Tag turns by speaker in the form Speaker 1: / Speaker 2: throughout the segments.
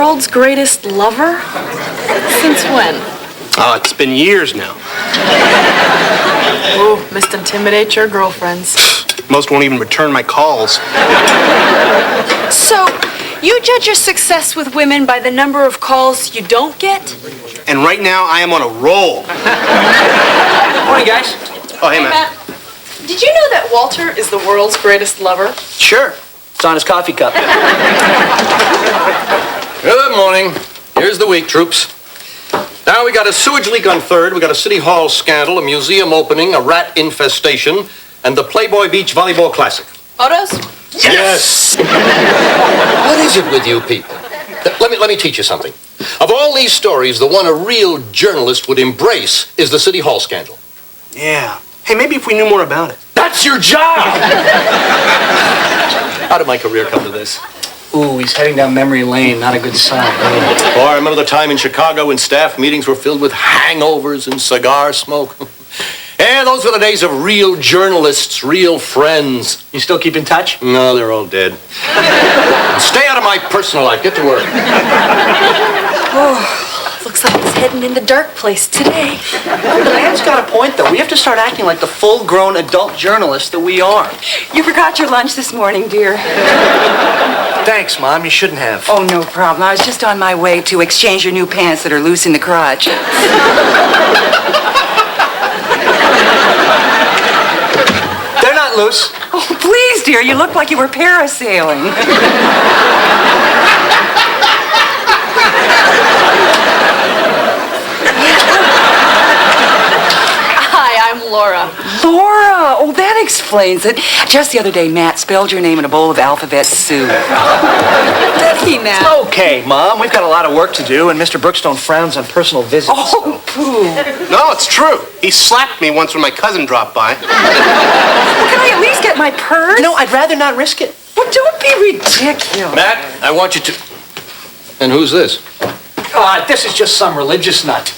Speaker 1: world's greatest lover? Since when?
Speaker 2: Oh, it's been years now.
Speaker 1: Ooh, must intimidate your girlfriends.
Speaker 2: Most won't even return my calls.
Speaker 1: So, you judge your success with women by the number of calls you don't get?
Speaker 2: And right now, I am on a roll.
Speaker 3: Morning, guys.
Speaker 2: Oh, hey, Matt.
Speaker 1: Did you know that Walter is the world's greatest lover?
Speaker 3: Sure. It's on his coffee cup.
Speaker 4: Good morning. Here's the week, troops. Now we got a sewage leak on 3rd, we got a city hall scandal, a museum opening, a rat infestation, and the Playboy Beach Volleyball Classic.
Speaker 1: Photos?
Speaker 4: Yes! What is it with you people? Let me teach you something. Of all these stories, the one a real journalist would embrace is the city hall scandal.
Speaker 2: Yeah. Hey, maybe if we knew more about it.
Speaker 4: That's your job! How did my career come to this?
Speaker 3: Ooh, he's heading down memory lane. Not a good sign.
Speaker 4: Oh, I remember the time in Chicago when staff meetings were filled with hangovers and cigar smoke. And those were the days of real journalists, real friends.
Speaker 3: You still keep in touch?
Speaker 4: No, they're all dead. Stay out of my personal life. Get to work.
Speaker 1: Oh, looks like it's heading in the dark place today.
Speaker 3: The man's got a point, though. We have to start acting like the full-grown adult journalists that we are.
Speaker 5: You forgot your lunch this morning, dear.
Speaker 3: Thanks, Mom. You shouldn't have.
Speaker 5: Oh, no problem. I was just on my way to exchange your new pants that are loose in the crotch.
Speaker 3: They're not loose.
Speaker 5: Oh, please, dear. You look like you were parasailing.
Speaker 1: Hi, I'm Laura.
Speaker 5: Laura! Oh, that explains it. Just the other day, Matt spelled your name in a bowl of alphabet soup.
Speaker 1: Did he, Matt?
Speaker 3: Okay, Mom. We've got a lot of work to do, and Mr. Brookstone frowns on personal visits.
Speaker 5: Oh, pooh.
Speaker 2: No, it's true. He slapped me once when my cousin dropped by.
Speaker 5: Well, can I at least get my purse?
Speaker 3: No, I'd rather not risk it.
Speaker 5: Well, don't be ridiculous.
Speaker 4: Matt, I want you to... And who's this?
Speaker 3: This is just some religious nut.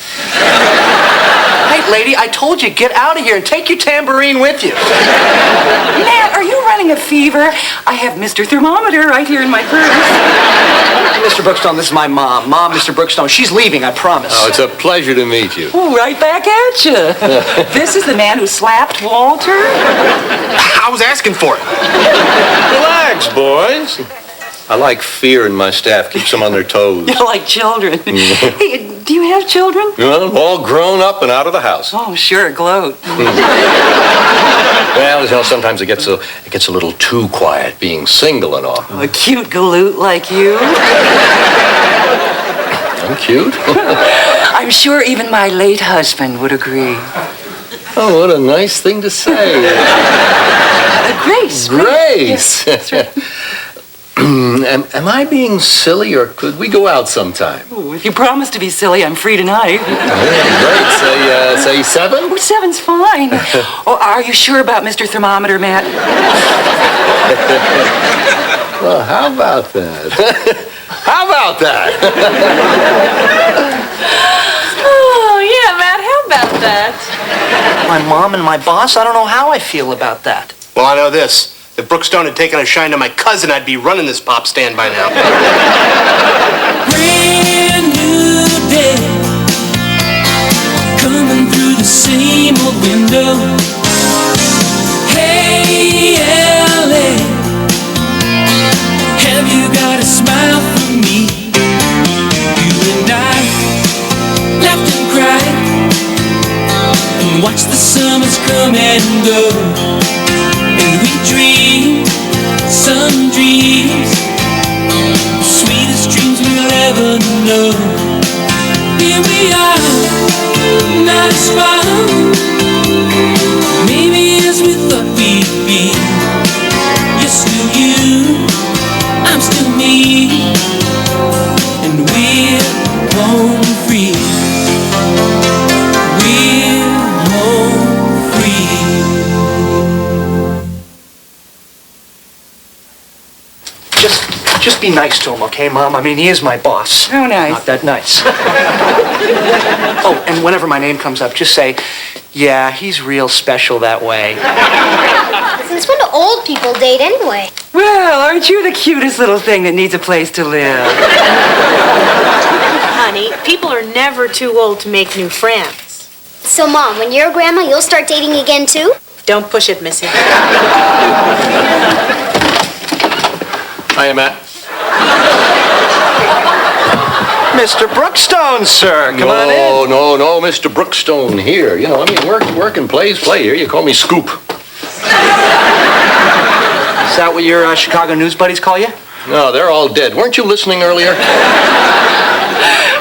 Speaker 3: Hey, lady, I told you, get out of here and take your tambourine with you.
Speaker 5: Matt, are you running a fever? I have Mr. Thermometer right here in my purse.
Speaker 3: Mr. Brookstone, this is my mom. Mom, Mr. Brookstone. She's leaving, I promise.
Speaker 4: Oh, it's a pleasure to meet you.
Speaker 5: Oh, right back at you. This is the man who slapped Walter?
Speaker 2: I was asking for it.
Speaker 4: Relax, boys. I like fear in my staff. Keeps them on their toes.
Speaker 5: You're like children. Hey, do you have children?
Speaker 4: Well, all grown up and out of the house.
Speaker 5: Oh, sure, gloat.
Speaker 4: Well, you know, sometimes it gets a little too quiet being single and all.
Speaker 5: A cute galoot like you.
Speaker 4: I'm cute.
Speaker 5: I'm sure even my late husband would agree.
Speaker 4: Oh, what a nice thing to say.
Speaker 5: Grace.
Speaker 4: Grace.
Speaker 5: Yes, that's right.
Speaker 4: Am I being silly, or could we go out sometime?
Speaker 5: Ooh, if you promise to be silly, I'm free tonight.
Speaker 4: Great. Say 7?
Speaker 5: Oh, 7's fine. Oh, are you sure about Mr. Thermometer, Matt?
Speaker 4: Well, how about that? How about that?
Speaker 1: Oh, yeah, Matt, how about that?
Speaker 3: My mom and my boss, I don't know how I feel about that.
Speaker 2: Well, I know this. If Brookstone had taken a shine to my cousin, I'd be running this pop stand by now.
Speaker 6: Brand new day, coming through the same old window. Hey, LA, have you got a smile for me? You and I laughed and cried and watched the summers come and go. And we dreamed some dreams, the sweetest dreams we'll ever know. Here we are, not as far, maybe as we thought we'd be. You're still you, I'm still me, and we're home free. We're home free.
Speaker 3: Just be nice to him, okay, Mom? I mean, he is my boss.
Speaker 5: Oh, nice.
Speaker 3: Not that nice. Oh, and whenever my name comes up, just say, yeah, he's real special that way.
Speaker 7: Since when do old people date anyway?
Speaker 5: Well, aren't you the cutest little thing that needs a place to live?
Speaker 1: Honey, people are never too old to make new friends.
Speaker 7: So, Mom, when you're a grandma, you'll start dating again, too?
Speaker 1: Don't push it, Missy.
Speaker 4: Hiya, Matt.
Speaker 3: Mr. Brookstone, sir. Come on in.
Speaker 4: No, Mr. Brookstone here. You know, I mean, work and play. Here, you call me Scoop.
Speaker 3: Is that what your Chicago news buddies call you?
Speaker 4: No, they're all dead. Weren't you listening earlier?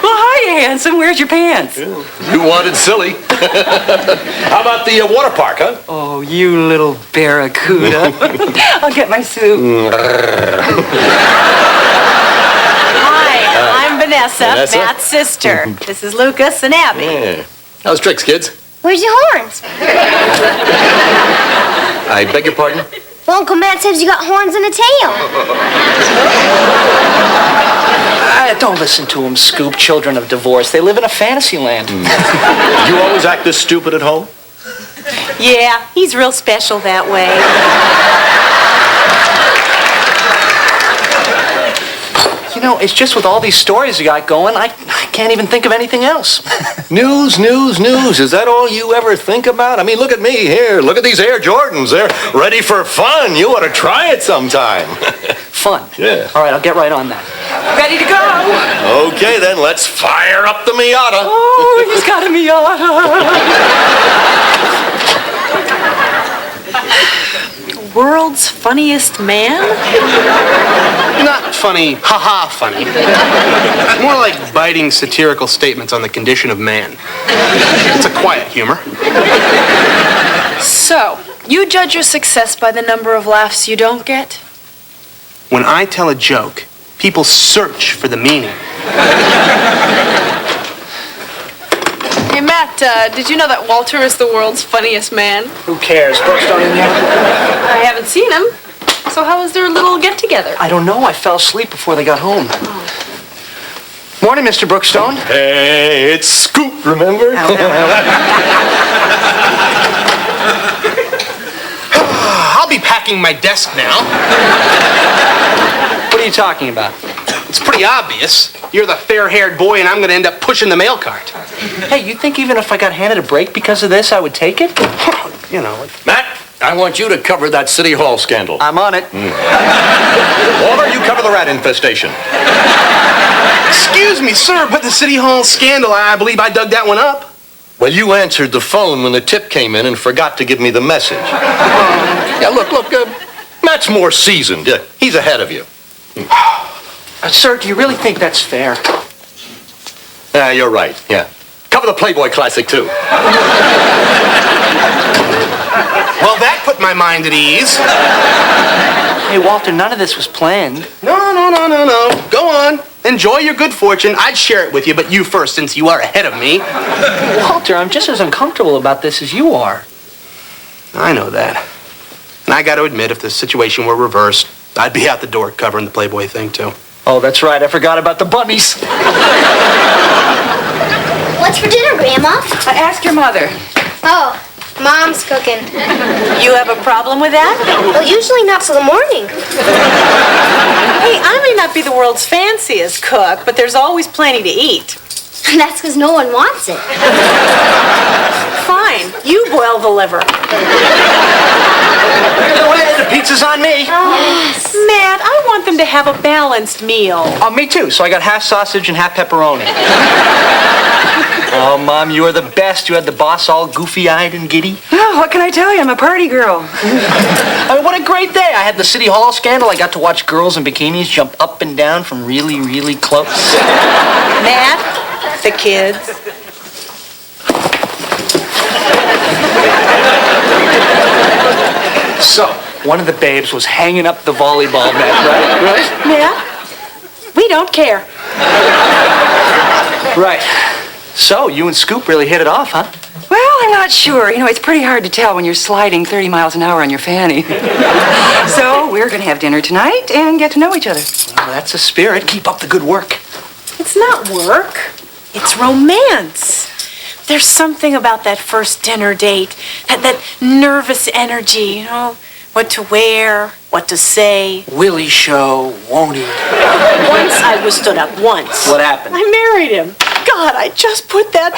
Speaker 5: Well, hi, handsome. Where's your pants?
Speaker 4: You wanted silly. How about the water park, huh?
Speaker 5: Oh, you little barracuda. I'll get my suit.
Speaker 1: Hi, I'm Vanessa,
Speaker 4: Vanessa?
Speaker 1: Matt's sister. This is Lucas and Abby.
Speaker 4: Yeah. How's tricks, kids?
Speaker 7: Where's your horns?
Speaker 4: I beg your pardon?
Speaker 7: Well, Uncle Matt says you got horns and a tail.
Speaker 3: Don't listen to him, Scoop. Children of divorce. They live in a fantasy land.
Speaker 4: You always act this stupid at home?
Speaker 1: Yeah, he's real special that way.
Speaker 3: You know, it's just with all these stories you got going, I can't even think of anything else.
Speaker 4: News. Is that all you ever think about? I mean, look at me here. Look at these Air Jordans. They're ready for fun. You ought to try it sometime.
Speaker 3: Fun.
Speaker 4: Yeah.
Speaker 3: All right, I'll get right on that.
Speaker 5: Ready to go?
Speaker 4: Okay, then, let's fire up the Miata.
Speaker 5: Oh, he's got a Miata.
Speaker 1: World's funniest man?
Speaker 2: Not funny, haha funny. More like biting satirical statements on the condition of man. It's a quiet humor.
Speaker 1: So, you judge your success by the number of laughs you don't get?
Speaker 2: When I tell a joke, people search for the meaning.
Speaker 1: Hey, Matt, did you know that Walter is the world's funniest man?
Speaker 3: Who cares? Brookstone in there?
Speaker 1: I haven't seen him. So how was their little get-together?
Speaker 3: I don't know. I fell asleep before they got home. Morning, Mr. Brookstone.
Speaker 4: Hey, it's Scoop, remember?
Speaker 2: I'll be packing my desk now.
Speaker 3: What are you talking about?
Speaker 2: It's pretty obvious. You're the fair-haired boy, and I'm going to end up pushing the mail cart.
Speaker 3: Hey, you think even if I got handed a break because of this, I would take it?
Speaker 2: You know,
Speaker 4: Matt, I want you to cover that City Hall scandal.
Speaker 3: I'm on it.
Speaker 4: Walter, you cover the rat infestation.
Speaker 2: excuse me, sir, but the City Hall scandal, I believe I dug that one up.
Speaker 4: Well, you answered the phone when the tip came in and forgot to give me the message. Yeah, look, Matt's more seasoned. He's ahead of you.
Speaker 3: Sir, do you really think that's fair?
Speaker 4: Yeah, you're right, yeah. Cover the Playboy Classic, too.
Speaker 2: Well, that put my mind at ease.
Speaker 3: Hey, Walter, none of this was planned.
Speaker 2: No. Go on. Enjoy your good fortune. I'd share it with you, but you first, since you are ahead of me.
Speaker 3: Walter, I'm just as uncomfortable about this as you are.
Speaker 2: I know that. And I got to admit, if the situation were reversed, I'd be out the door covering the Playboy thing, too.
Speaker 3: Oh, that's right. I forgot about the bunnies.
Speaker 7: What's for dinner, Grandma?
Speaker 5: Ask your mother.
Speaker 7: Oh, Mom's cooking.
Speaker 1: You have a problem with that?
Speaker 7: Well, usually not till the morning.
Speaker 1: Hey, I may not be the world's fanciest cook, but there's always plenty to eat.
Speaker 7: That's because no one wants it.
Speaker 1: Fine, you boil the liver.
Speaker 3: Either way, the pizza's on me.
Speaker 1: Matt, I want them to have a balanced meal.
Speaker 3: Oh, me too. So I got half sausage and half pepperoni. Oh, Mom, you are the best. You had the boss all goofy-eyed and giddy.
Speaker 5: Oh, what can I tell you? I'm a party girl.
Speaker 3: I mean, what a great day. I had the City Hall scandal. I got to watch girls in bikinis jump up and down from really, really close.
Speaker 1: Matt, the kids.
Speaker 3: So, one of the babes was hanging up the volleyball net, right?
Speaker 1: Matt, we don't care.
Speaker 3: Right. So, you and Scoop really hit it off, huh?
Speaker 5: Well, I'm not sure. You know, it's pretty hard to tell when you're sliding 30 miles an hour on your fanny. So we're going to have dinner tonight and get to know each other.
Speaker 3: Well, that's the spirit. Keep up the good work.
Speaker 1: It's not work. It's romance. There's something about that first dinner date, that nervous energy, you know, what to wear, what to say.
Speaker 3: Will he show, won't he?
Speaker 1: Once I was stood up, once.
Speaker 3: What happened?
Speaker 1: I married him. God, I just put that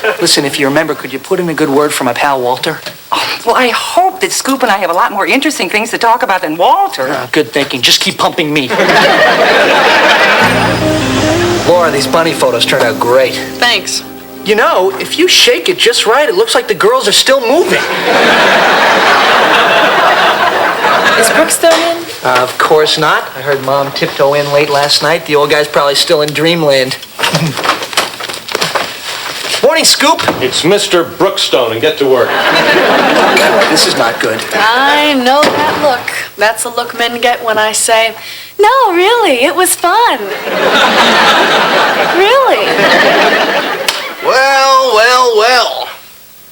Speaker 1: together.
Speaker 3: Listen, if you remember, could you put in a good word for my pal Walter?
Speaker 5: Well, I hope that Scoop and I have a lot more interesting things to talk about than Walter.
Speaker 3: Good thinking. Just keep pumping me. Laura, these bunny photos turned out great.
Speaker 1: Thanks.
Speaker 3: You know, if you shake it just right, it looks like the girls are still moving.
Speaker 1: Is Brookstone in?
Speaker 3: Of course not. I heard Mom tiptoe in late last night. The old guy's probably still in dreamland. Morning, Scoop.
Speaker 4: It's Mr. Brookstone, and get to work.
Speaker 3: This is not good.
Speaker 8: I know that look. That's the look men get when I say, no, really, it was fun. Really.
Speaker 2: Well.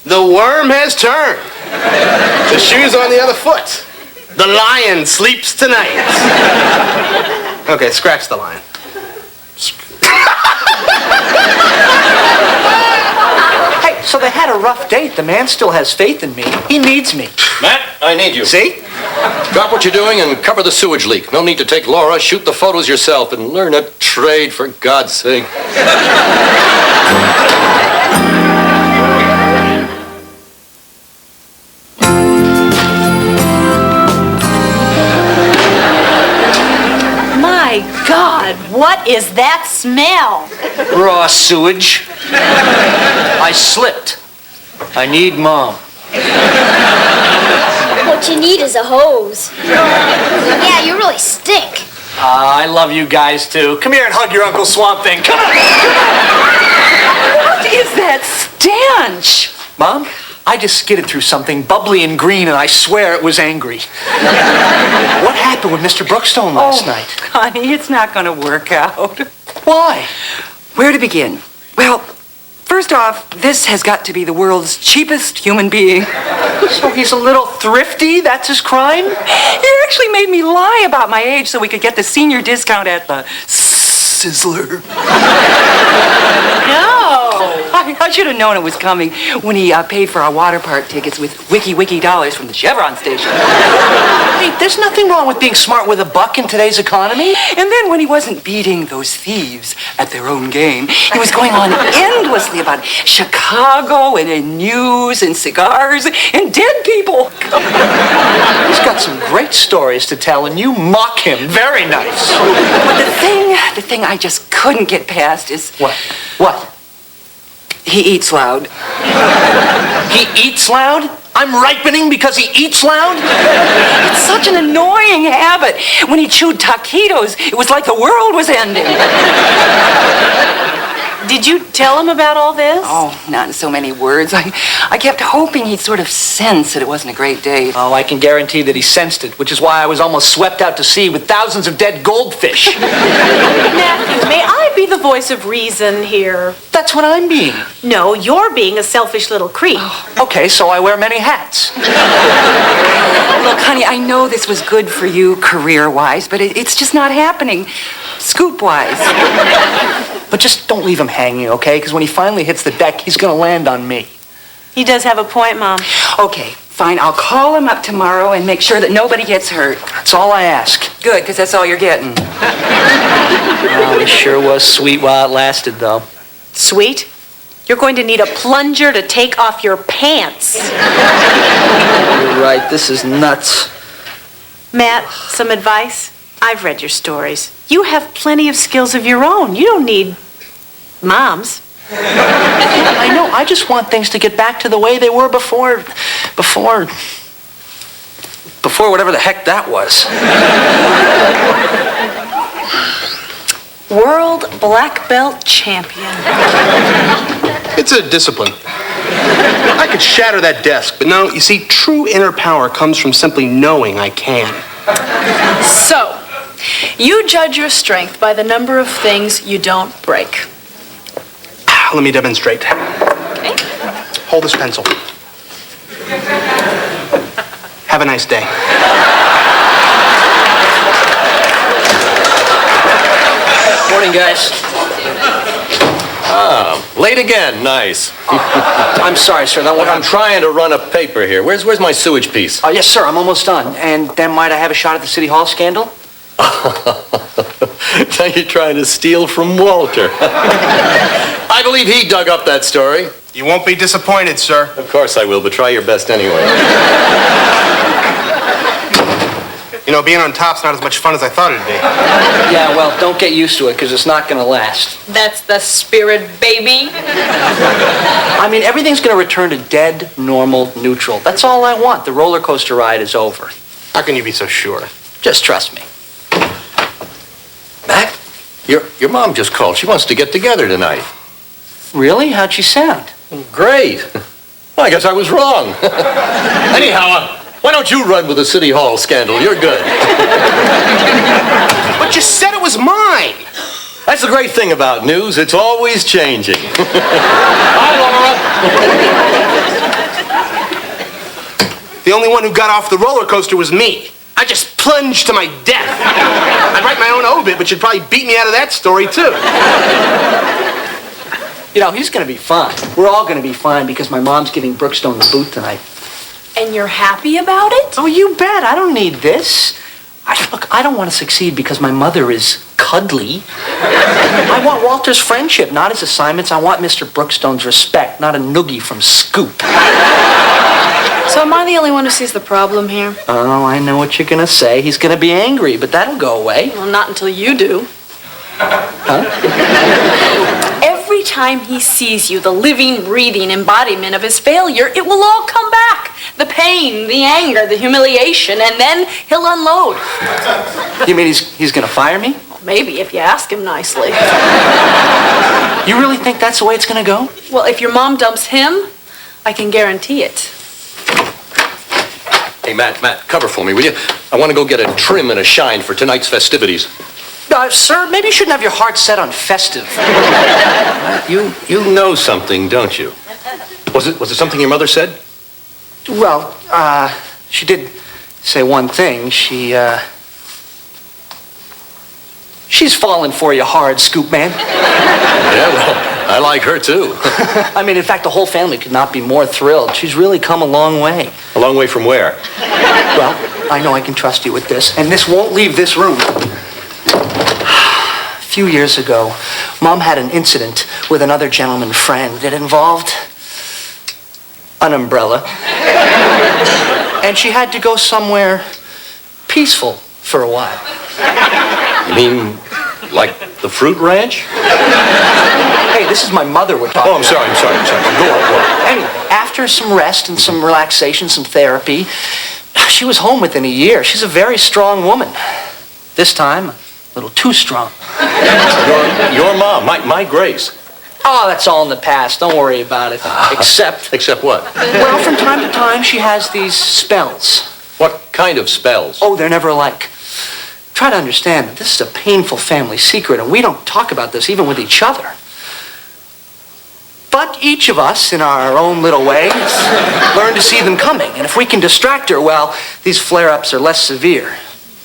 Speaker 2: The worm has turned. The shoe's on the other foot. The lion sleeps tonight. Okay, scratch the lion.
Speaker 3: Hey, so they had a rough date. The man still has faith in me. He needs me.
Speaker 4: Matt, I need you.
Speaker 3: See?
Speaker 4: Drop what you're doing and cover the sewage leak. No need to take Laura. Shoot the photos yourself and learn a trade, for God's sake.
Speaker 1: My God, what is that smell?
Speaker 3: Raw sewage. I slipped. I need Mom.
Speaker 7: What you need is a hose. Yeah, you really stink.
Speaker 3: I love you guys, too. Come here and hug your Uncle Swamp Thing. Come on!
Speaker 5: What is that stench?
Speaker 3: Mom, I just skidded through something bubbly and green, and I swear it was angry. What happened with Mr. Brookstone last night?
Speaker 5: Honey, it's not going to work out.
Speaker 3: Why?
Speaker 5: Where to begin? Well, first off, this has got to be the world's cheapest human being.
Speaker 3: So he's a little thrifty? That's his crime?
Speaker 5: He actually made me lie about my age so we could get the senior discount at the Sizzler.
Speaker 1: No.
Speaker 5: I should have known it was coming when he paid for our water park tickets with wiki dollars from the Chevron station.
Speaker 3: Hey, there's nothing wrong with being smart with a buck in today's economy.
Speaker 5: And then when he wasn't beating those thieves at their own game, he was going on endlessly about Chicago and news and cigars and dead people.
Speaker 3: He's got some great stories to tell, and you mock him. Very nice.
Speaker 5: But the thing I just couldn't get past is...
Speaker 3: What?
Speaker 5: He eats loud.
Speaker 3: He eats loud? I'm ripening because he eats loud?
Speaker 5: It's such an annoying habit. When he chewed taquitos, it was like the world was ending.
Speaker 1: Did you tell him about all this?
Speaker 5: Oh, not in so many words. I kept hoping he'd sort of sense that it wasn't a great date.
Speaker 3: Oh, I can guarantee that he sensed it, which is why I was almost swept out to sea with thousands of dead goldfish.
Speaker 1: Matthew, may I be the voice of reason here?
Speaker 3: That's what I'm being.
Speaker 1: No, you're being a selfish little creep.
Speaker 3: Okay, so I wear many hats.
Speaker 5: Look, honey, I know this was good for you career-wise, but it's just not happening scoop-wise.
Speaker 3: But just don't leave him hanging, okay? Because when he finally hits the deck, he's going to land on me.
Speaker 1: He does have a point, Mom.
Speaker 5: Okay, fine. I'll call him up tomorrow and make sure that nobody gets hurt.
Speaker 3: That's all I ask.
Speaker 5: Good, because that's all you're getting.
Speaker 3: Oh, he sure was sweet while it lasted, though.
Speaker 1: Sweet? You're going to need a plunger to take off your pants.
Speaker 3: You're right. This is nuts.
Speaker 1: Matt, some advice? I've read your stories. You have plenty of skills of your own. You don't need Mom's.
Speaker 3: I know. I just want things to get back to the way they were before whatever the heck that was.
Speaker 8: World black belt champion.
Speaker 2: It's a discipline. I could shatter that desk, but no, you see, true inner power comes from simply knowing I can.
Speaker 8: So, you judge your strength by the number of things you don't break.
Speaker 2: Let me demonstrate.
Speaker 8: Okay.
Speaker 2: Hold this pencil. Have a nice day.
Speaker 3: Morning, guys.
Speaker 4: Late again, nice.
Speaker 3: I'm sorry, sir. That
Speaker 4: Look, I'm
Speaker 3: one.
Speaker 4: trying to run a paper here. Where's my sewage piece?
Speaker 3: Yes, sir. I'm almost done. And then might I have a shot at the City Hall scandal?
Speaker 4: Now you're trying to steal from Walter. I believe he dug up that story.
Speaker 2: You won't be disappointed, sir.
Speaker 4: Of course I will, but try your best anyway.
Speaker 2: You know, being on top's not as much fun as I thought it'd be.
Speaker 3: Yeah, well, don't get used to it, because it's not going to last.
Speaker 8: That's the spirit, baby.
Speaker 3: I mean, everything's going to return to dead, normal, neutral. That's all I want. The roller coaster ride is over.
Speaker 2: How can you be so sure?
Speaker 3: Just trust me.
Speaker 4: Matt, your mom just called. She wants to get together tonight.
Speaker 3: Really? How'd she sound?
Speaker 4: Great. Well, I guess I was wrong. Anyhow, why don't you run with the City Hall scandal? You're good.
Speaker 2: But you said it was mine.
Speaker 4: That's the great thing about news. It's always changing. Hi, Laura.
Speaker 2: The only one who got off the roller coaster was me. I just plunged to my death. I'd write my own obit, but you'd probably beat me out of that story, too.
Speaker 3: You know, he's going to be fine. We're all going to be fine because my mom's giving Brookstone the boot tonight.
Speaker 8: And you're happy about it?
Speaker 3: Oh, you bet. I don't need this. Look, I don't want to succeed because my mother is cuddly. I want Walter's friendship, not his assignments. I want Mr. Brookstone's respect, not a noogie from Scoop.
Speaker 8: So am I the only one who sees the problem here?
Speaker 3: Oh, I know what you're going to say. He's going to be angry, but that'll go away.
Speaker 8: Well, not until you do.
Speaker 3: Huh?
Speaker 8: Every time he sees you, the living, breathing embodiment of his failure, it will all come back. The pain, the anger, the humiliation, and then he'll unload.
Speaker 3: You mean he's going to fire me?
Speaker 8: Maybe, if you ask him nicely.
Speaker 3: You really think that's the way it's going to go?
Speaker 8: Well, if your mom dumps him, I can guarantee it.
Speaker 4: Hey, Matt, cover for me, will you? I want to go get a trim and a shine for tonight's festivities.
Speaker 3: Sir, maybe you shouldn't have your heart set on festive.
Speaker 4: You know something, don't you? Was it something your mother said?
Speaker 3: Well, she did say one thing. She's fallen for you hard, Scoop Man.
Speaker 4: Yeah, well, I like her too.
Speaker 3: I mean, in fact, the whole family could not be more thrilled. She's really come a long way.
Speaker 4: A long way from where?
Speaker 3: Well, I know I can trust you with this, and this won't leave this room. A few years ago, Mom had an incident with another gentleman friend. It involved an umbrella. And she had to go somewhere peaceful for a while.
Speaker 4: You mean like the fruit ranch?
Speaker 3: Hey, this is my mother we're talking
Speaker 4: Oh, I'm sorry. Go on.
Speaker 3: Anyway, after some rest and some relaxation, some therapy, she was home within a year. She's a very strong woman. This time, a little too strong.
Speaker 4: Your mom, my Grace.
Speaker 3: Oh, that's all in the past. Don't worry about it. Except,
Speaker 4: what?
Speaker 3: well, from time to time, she has these spells.
Speaker 4: What kind of spells?
Speaker 3: Oh, they're never alike. Try to understand that this is a painful family secret, and we don't talk about this even with each other. But each of us, in our own little ways, learn to see them coming. And if we can distract her, well, these flare-ups are less severe.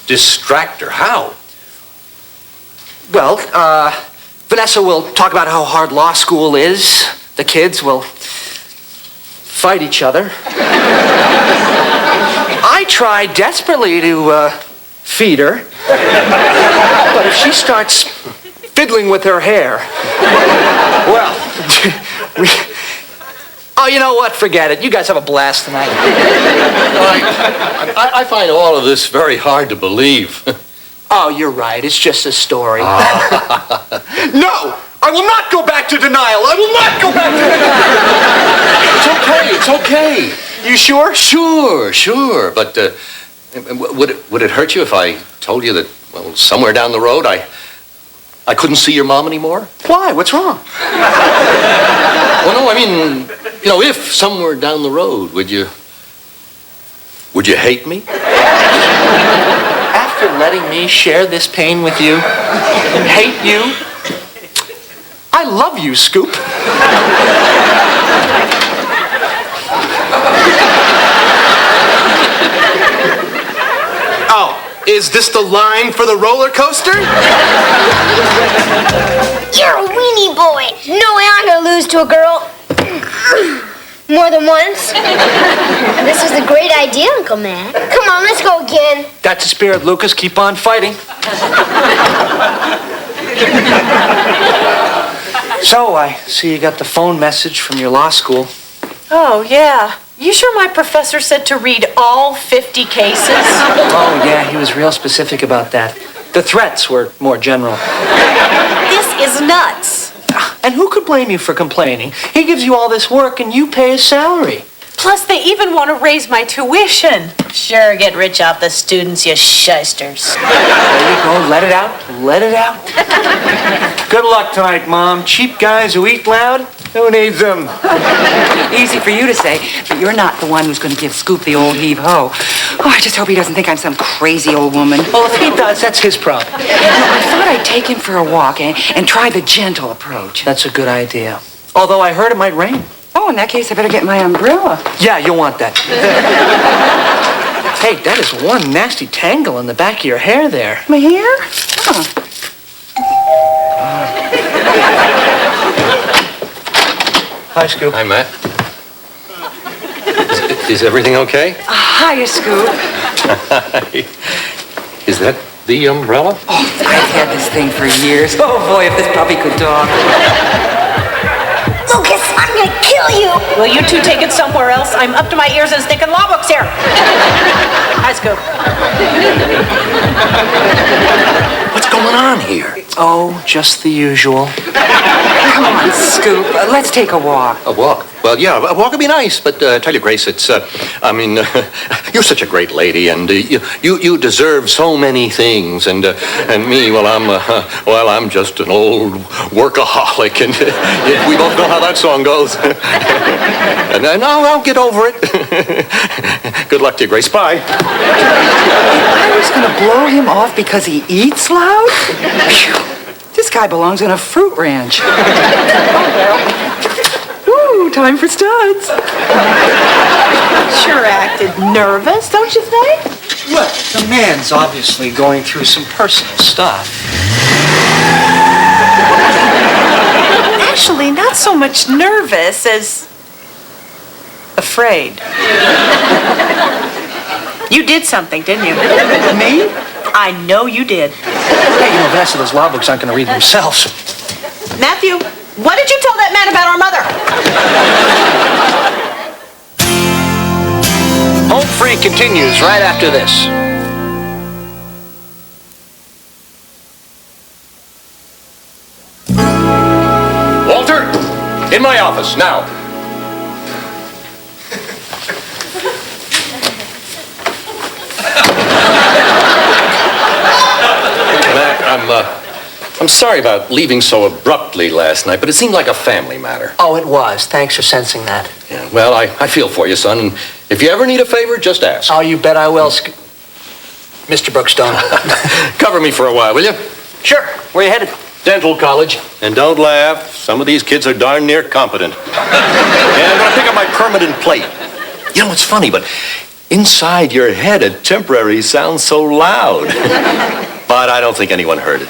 Speaker 4: Distract her? How?
Speaker 3: Well, Vanessa will talk about how hard law school is. The kids will fight each other. I try desperately to feed her. But if she starts fiddling with her hair, well, oh, you know what? Forget it. You guys have a blast tonight.
Speaker 4: I find all of this very hard to believe.
Speaker 3: Oh, you're right. It's just a story.
Speaker 4: No!
Speaker 3: I will not go back to denial. I will not go back to denial.
Speaker 4: It's okay.
Speaker 3: You sure?
Speaker 4: Sure. But would it hurt you if I told you that, well, somewhere down the road I couldn't see your mom anymore?
Speaker 3: Why? What's wrong?
Speaker 4: Well, no, I mean, if somewhere down the road, would you hate me?
Speaker 3: After letting me share this pain with you, hate you, I love you, Scoop.
Speaker 2: Oh, is this the line for the roller coaster?
Speaker 7: You're a weenie boy. No way I'm gonna lose to a girl. More than once. This was a great idea, Uncle Matt. Come on, let's go again.
Speaker 3: That's the spirit, Lucas. Keep on fighting. So, I see you got the phone message from your law school.
Speaker 1: Oh, yeah. You sure my professor said to read all 50 cases?
Speaker 3: Oh, yeah, he was real specific about that. The threats were more general.
Speaker 1: This is nuts.
Speaker 3: And who could blame you for complaining? He gives you all this work and you pay his salary.
Speaker 1: Plus, they even want to raise my tuition. Sure, get rich off the students, you shysters.
Speaker 3: There you go. Let it out. Let it out. Good luck tonight, Mom. Cheap guys who eat loud? Who needs them?
Speaker 5: Easy for you to say, but you're not the one who's going to give Scoop the old heave-ho. Oh, I just hope he doesn't think I'm some crazy old woman.
Speaker 3: Well, if he does, that's his problem.
Speaker 5: I thought I'd take him for a walk and try the gentle approach.
Speaker 3: That's a good idea. Although I heard it might rain.
Speaker 5: Oh, in that case, I better get my umbrella.
Speaker 3: Yeah, you'll want that. Hey, that is one nasty tangle in the back of your hair there.
Speaker 5: My hair? Huh.
Speaker 3: Hi, Scoop.
Speaker 4: Hi, Matt. Is everything okay?
Speaker 5: Hiya, Scoop.
Speaker 4: Is that the umbrella?
Speaker 5: Oh, I've had this thing for years. Oh, boy, if this puppy could talk.
Speaker 7: Lucas, I'm gonna kill you.
Speaker 1: Will you two take it somewhere else? I'm up to my ears in stinking law books here. Hi, Scoop.
Speaker 4: What's going on here?
Speaker 3: Oh, just the usual.
Speaker 5: Come on, Scoop. Let's take a walk.
Speaker 4: A walk? Well, yeah, a walk would be nice, but tell you, Grace, it's, you're such a great lady, and you deserve so many things, and me, well, I'm just an old workaholic, and we both know how that song goes. And I'll get over it. Good luck to you, Grace. Bye.
Speaker 5: I was going to blow him off because he eats loud? Phew. This guy belongs in a fruit ranch. Ooh, time for studs.
Speaker 1: Sure acted nervous, don't you think?
Speaker 3: Well, the man's obviously going through some personal stuff.
Speaker 1: Actually, not so much nervous as afraid. You did something, didn't you?
Speaker 3: Me?
Speaker 1: I know you did.
Speaker 3: Hey, you know, Vanessa, those law books aren't going to read themselves.
Speaker 1: Matthew, what did you tell that man about our mother?
Speaker 3: Home Free continues right after this.
Speaker 4: Walter, in my office, now. Matt, I'm sorry about leaving so abruptly last night, but it seemed like a family matter.
Speaker 3: Oh, it was. Thanks for sensing that.
Speaker 4: Yeah, well, I feel for you, son, and if you ever need a favor, just ask.
Speaker 3: Oh, you bet I will, Mr. Brookstone.
Speaker 4: Cover me for a while, will you?
Speaker 3: Sure. Where you headed?
Speaker 4: Dental college. And don't laugh. Some of these kids are darn near competent. And I'm going to pick up my permanent plate. You know, it's funny, but inside your head, a temporary sounds so loud. But I don't think anyone heard it.